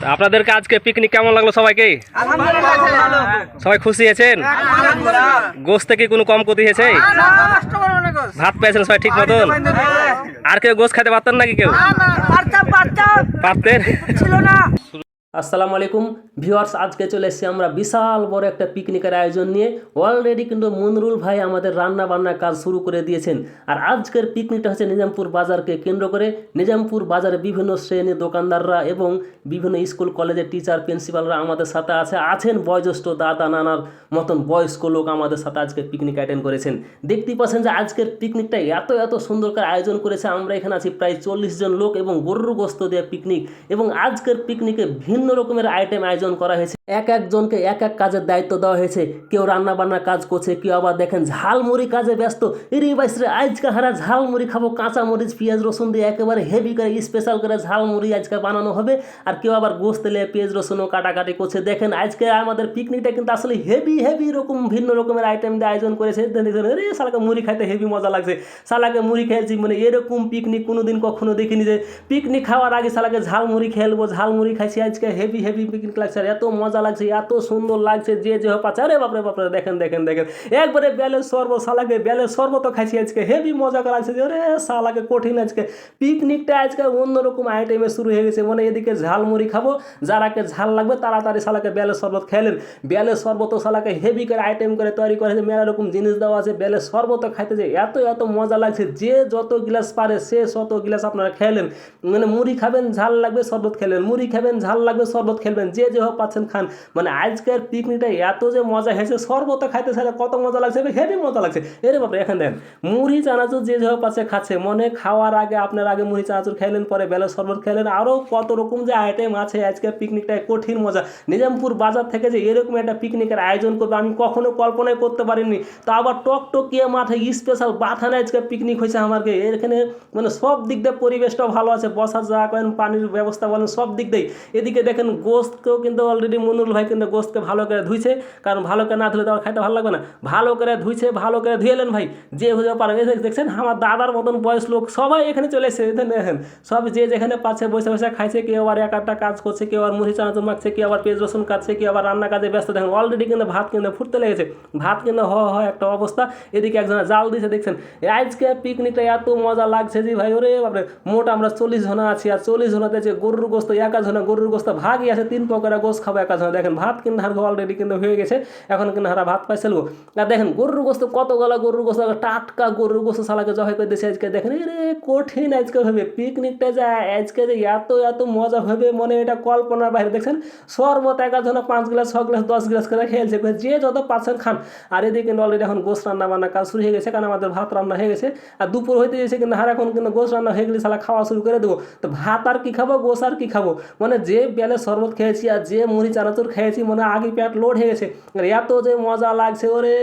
তো আপনাদেরকে আজকে পিকনিক কেমন লাগলো সবাইকে? সবাই খুশি আছেন? গোস্ত থেকে কোনো কম ক্ষতি হয়েছে? ভাত পেয়েছেন সবাই ঠিক মতন? আর কেউ গোস্ত খেতে পারতেন নাকি? কেউ পারতেন? আসসালামু আলাইকুম ভিউয়ার্স, আজকে চলে এসেছি আমরা বিশাল বড় একটা পিকনিকের আয়োজন নিয়ে। অলরেডি কিন্তু মনরুল ভাই আমাদের রান্না বান্নার কাজ শুরু করে দিয়েছেন। আর আজকের পিকনিকটা হচ্ছে নিজামপুর বাজারকে কেন্দ্র করে। নিজামপুর বাজারে বিভিন্ন শ্রেণীর দোকানদাররা এবং বিভিন্ন স্কুল কলেজের টিচার প্রিন্সিপালরা আমাদের সাথে আছেন বয়োজ্যেষ্ঠ দাদা নানার মতন বয়স্ক লোক আমাদের সাথে আজকে পিকনিক অ্যাটেন্ড করেছেন। দেখতেই পাচ্ছেন যে আজকের পিকনিকটা এত সুন্দর করে আয়োজন করেছে। আমরা এখানে আছি প্রায় 40 জন লোক এবং গরুর গোস্ত দিয়ে পিকনিক। এবং আজকের পিকনিকে ভিন্ন রকমের আইটেম আয়োজন করা হয়েছে। একজনকে এক কাজের দায়িত্ব দেওয়া হয়েছে। কেউ রান্না বান্নার কাজ করছে, কেউ আবার দেখেন ঝালমুড়ি কাজে ব্যস্ত। এরই বাইসরে আজকে হারা ঝালমুড়ি খাবো, কাঁচা মরিচ পেঁয়াজ রসুন দিয়ে একেবারে হেভি করে স্পেশাল করে ঝালমুড়ি আজকে বানানো হবে। আর কেউ আবার গোস্ত তেলে পেঁয়াজ রসুনও কাটাকাটি করছে। দেখেন আজকে আমাদের পিকনিকটা কিন্তু আসলে হেভি রকম ভিন্ন রকমের আইটেম দিয়ে আয়োজন করেছে। রে শালাকে মুড়ি খাইতে হেভি মজা লাগছে। শালাকে মুড়ি খেয়েছি, মানে এরকম পিকনিক কোনোদিন কখনো দেখিনি যে পিকনিক খাওয়ার আগে শালাকে ঝালমুড়ি খেলবো। ঝালমুড়ি খাইছি আজকে হেভি পিকনিক লাগছে। আর এত মজা লাগছে, এত সুন্দর লাগছে যে পাচ্ছে। আরে বাপরে দেখেন একবারে বেলের শরবত, শালাকে বেলের শরবত খাইছি আজকে হেভি মজা করা লাগছে। রে শালাকে কঠিন আজকে পিকনিকটা আজকে অন্যরকম আইটেমে শুরু হয়ে গেছে। মানে এদিকে ঝালমুড়ি খাবো, যারাকে ঝাল লাগবে তাড়াতাড়ি শালাকে বেলের শরবত খেলেন। বেলের শরবত শালাকে হেভি করে আইটেম করে তৈরি করেছে, মেলা রকম জিনিস দেওয়া আছে। বেলের শরবত খাইতে যে এত মজা লাগছে, যে যত গ্লাস পারে সে তত গ্লাস আপনারা খেলেন। মানে মুড়ি খাবেন ঝাল লাগবে শরবত খেলেন, মুড়ি খাবেন ঝাল লাগবে শরবত খেলবেন, যে হোক পাচ্ছেন খান। মানে আজকের পিকনিকটা এত যে মজা হয়েছে, শরবত খাইতে ছাড়া কত মজা লাগছে, হেভি মজা লাগছে। এরে বাপরে এখানে দেন মুড়ি চানাচুর যে হোক পাচ্ছে খাচ্ছে। মনে খাওয়ার আগে আপনার আগে মুড়ি চানাচুর খেলেন, পরে বেলের শরবত খেলেন, আরও কত রকম যে আইটেম আছে। আজকের পিকনিকটায় কঠিন মজা। নিজামপুর বাজার থেকে যে এরকম একটা পিকনিকের আয়োজন করবে আমি কখনো কল্পনাই করতে পারিনি। তা আবার টকটকিয়ে মাঠে স্পেশাল বাথানে আজকে পিকনিক হয়েছে আমাকে। এখানে মানে সব দিক দিয়ে পরিবেশটাও ভালো আছে, বসার জায়গা করেন, পানির ব্যবস্থা বলেন, সব দিক দিয়ে। এদিকে দেখেন গোস্তকেও কিন্তু অলরেডি মনুল ভাই কিন্তু গোস্তকে ভালো করে ধুইছে, কারণ ভালো করে না ধুলে তো খাইতে ভালো লাগবে না। ভালো করে ধুইছে, ভালো করে ধুয়েলেন ভাই, যে হয়ে পারে। দেখছেন আমার দাদার মতন বয়স লোক সবাই এখানে চলে এসেছে। দেখেন সব যে যেখানে পাচ্ছে বসে খাইছে। কেউ আবার একটা কাজ করছে, কেউ আবার মুড়ি চানাচুর মাখছে, কেউ আবার পেঁয়াজ রসুন কাটছে, কেউ আবার রান্না কাজে ব্যস্ত। দেখেন অলরেডি কিন্তু ভাত কিন্তু ফুটতে লেগেছে, ভাত কিন্তু হয় একটা অবস্থা। এদিকে একজনে জাল দিয়েছে। দেখছেন আজকে পিকনিকটা এত মজা লাগছে যে ভাই, ওরে বাপরে। মোট আমরা 40 জন আছি, আর 40 জনাতে যে গরুর গোস্ত একজনে গরুর গোস্ত ভাগই আছে, 3 প্রকারের গোস্ত খাবো একজনে। দেখেন ভাত কিন্তু হার অলরেডি কিন্তু হয়ে গেছে, এখন কিন্তু হারা ভাত পাইছিল। আর দেখেন গরুর গোস্ত কত গলা গরুর গোস্ত, টাটকা গরুর গোস্ত শালাকে জবাই করে দিয়েছে আজকে। দেখেন রে কঠিন আজকে হবে পিকনিকটা, যে আজকে যে এত মজা হবে মনে এটা কল্পনার বাইরে। দেখছেন শরবত একজনে 5 গ্লাস 6 গ্লাস 10 গ্লাস করে খেয়েছে, যে যত পাচ্ছেন খান। আর এদিকে কিন্তু অলরেডি এখন গোস্ত রান্না বান্না কাজ শুরু হয়ে গেছে, কারণ আমাদের ভাত রান্না হয়ে গেছে। আর দুপুর হইতে গেছে কিন্তু হার এখন কিন্তু গোস্ত রান্না হয়ে গেলে শালা খাওয়া শুরু করে দেবো। তো ভাত আর কি খাবো, গোস্ত আর কি খাবো। মানে যে বেলে শরবত খেয়েছি আর যে মুড়ি চানাচুর খেয়েছি, মানে আগে পেট লোড হয়ে গেছে। এত যে মজা লাগছে, ওরে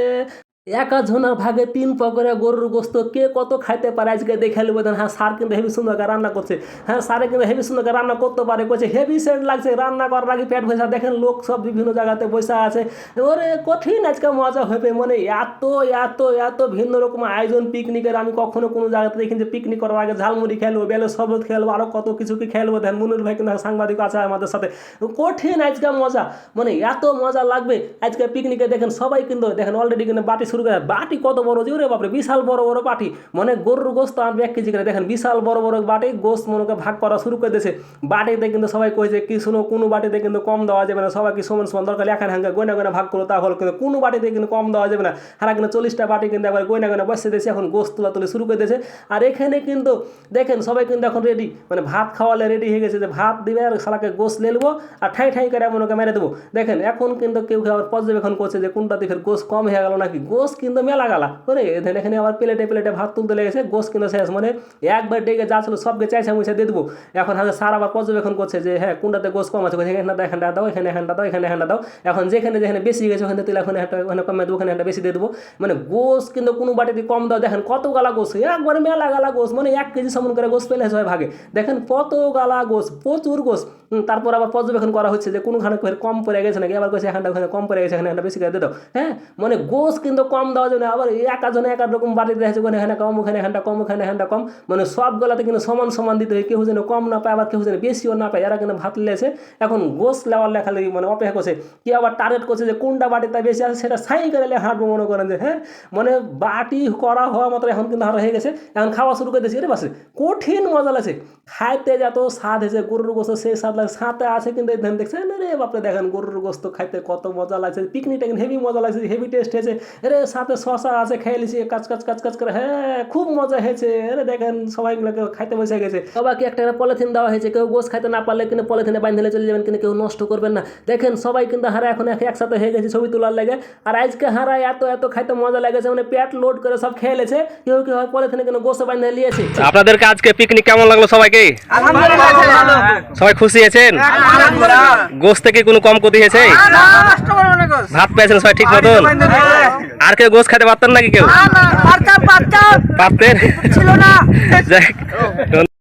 একজনের ভাগে 3 পকরে গরুর গোস্ত কে কত খাইতে পারে আজকে দেখে নেবো। হ্যাঁ স্যার কিন্তু হেভি সুন্দর করে রান্না করছে। হ্যাঁ স্যারে কিন্তু হেভি সুন্দর করে রান্না করতে পারে, করছে হেভি সেন্ট লাগছে। রান্না করার আগে পেট ভেসা। দেখেন লোক সব বিভিন্ন জায়গাতে বসে আছে। ওরে কঠিন আজকে মজা হবে। মানে এত ভিন্ন রকম আয়োজন পিকনিকের আমি কখনো কোনো জায়গাতে দেখিনি যে পিকনিক করার আগে ঝালমুড়ি খেলবো, বেলে শরবত খেলবো, আরও কত কিছু কি খেলবো। দেখেন মনুর ভাই কিন্তু সাংবাদিক আছে আমাদের সাথে। কঠিন আজকে মজা, মানে এত মজা লাগবে আজকে পিকনিকে। দেখেন সবাই কিন্তু দেখেন অলরেডি কিন্তু বাটি শুরু করে। বাটি কত বড় যে, ওরে বাপরে বিশাল বড় বাটি। মানে গরুর গোস্ত আনবে 1 কেজি করে। দেখেন বিশাল বড় বাটি গোস্ত মনে ভাগ করা শুরু করে দিয়েছে। বাটিতে কিন্তু সবাই কয়েছে কি শুনো, কোনো বাটিতে কিন্তু কম দেওয়া যাবে না। সবাই কি সমান দরকার এখানে হাঙ্গা গয়না ভাগ করো, তাহলে কিন্তু কোনো বাটিতে কিন্তু কম দেওয়া যাবে না। হারা কিন্তু 40টা বাটি কিন্তু একবার গয়না বসে দিয়েছে, এখন গোস্ত তুলা শুরু করে দিয়েছে। আর এখানে কিন্তু দেখেন সবাই কিন্তু এখন রেডি, মানে ভাত খাওয়ালে রেডি হয়ে গেছে, যে ভাত দিবে আর শালাকে গোস্ত লেলবো আর ঠাই করে মনে মেরে দেবো। দেখেন এখন কিন্তু কেউ আবার পর্যবেক্ষণ করছে যে কোনটাতে ফের গোস্ত কম হয়ে গেল নাকি। গোস্ত কিন্তু মেলা গালা করে এখানে আবার প্লেটে ভাত তুলতে লেগেছে। গোস্ত কিন্তু শেষ, মানে একবার ডেকে যা ছিল সবকে চাইছে মুছে দিয়ে দেবো। এখন হাজার স্যার আবার পর্যবেক্ষণ করছে যে হ্যাঁ কোনটাতে গোস্ত কম আছে, এখানটা দাও, এখানটা দাও। এখন যেখানে বেশি গেছে ওখানে তুলে ওখানে কমে দেবো, ওখানে একটা বেশি দিয়ে দেবো। মানে গোস্ত কিন্তু কোনো বাটিতে কম দাও। দেখেন কত গালা গোস্ত, একবারে মেলা গালা গোস্ত, মানে 1 কেজি সমান করে গোস্ত পেলে হয় ভাগে। দেখেন কত গালা গোস্ত, প্রচুর গোস্ত। তারপর আবার পর্যবেক্ষণ করা হচ্ছে যে কোনখানে কম পড়ে গেছে নাকি, আবার কইছে এখানটা ওখানে কম পড়ে গেছে, এখানে বেশি করে দিয়ে দাও। হ্যাঁ, মানে গোস কিন্তু কম দেওয়ার জন্য আবার একাজনে এক রকম বাড়ি দিয়েছে, ওখানে এখানে কম, ওখানে এখানটা কম, ওখানে এখানটা কম, মানে সব গলাতে কিন্তু সমান সমান দিতে হয়, কেউ যেন কম না পায় আবার কেউ যেন বেশিও না পায়। এরা কিন্তু ভাত লেছে এখন গোস লেওয়ার লেখালেখি মানে অপেক্ষা করছে, কি আবার টার্গেট করছে যে কোনটা বাটিতে বেশি আছে সেটা সাই করে হাঁটবো মনে করেন যে। হ্যাঁ, মানে বাটি করা হওয়া মাত্র এখন কিন্তু আরো হয়ে গেছে, এখন খাওয়া শুরু করে দিয়েছি। এর পাশে কঠিন মজা লাগছে, খাইতে যত স্বাদ হয়েছে গরুর গোস্ত সেই স্বাদ লাগে, সাথে আছে কিন্তু এই ধান দেখছেন রে বাপরে, দেখেন গরুর গোস্ত খাইতে কত মজা লাগছে, পিকনিকটা কিন্তু হেভি মজা লাগছে, হেভি টেস্ট হয়েছে। আরে সাথে শশা আছে, খেয়ে লিছি কাজ কাজ কাজ কাজ করে, হ্যাঁ খুব মজা হয়েছে। আরে দেখেন সবাই খাইতে বসে গেছে, সবাইকে একটা পলিথিন দেওয়া হয়েছে, কেউ গোস খাইতে না পারলে কিন্তু পলিথিনে বাঁধলে চলে যাবেন, কিন্তু কেউ নষ্ট করবেন না। দেখেন সবাই কিন্তু হারা এখন একসাথে হয়ে গেছে ছবি তোলার লাগে, আর আজকে হারা এত এত খাইতে মজা লাগেছে, মানে পেট লোড করে সব খেয়ে লেছে, কেউ কেউ হয় পলিথিনে কিন্তু গোস বাঁধে নিয়েছে। আপনাদেরকে আজকে পিকনিক কেমন লাগলো সবাইকে? সবাই খুশি আছেন? গোস থেকে কোনো কম ক্ষতি হয়েছে? ভাত পেয়েছেন সবাই ঠিক মতন? আর কেউ গোস খেতে পারতেন নাকি? কেউ পারতেন?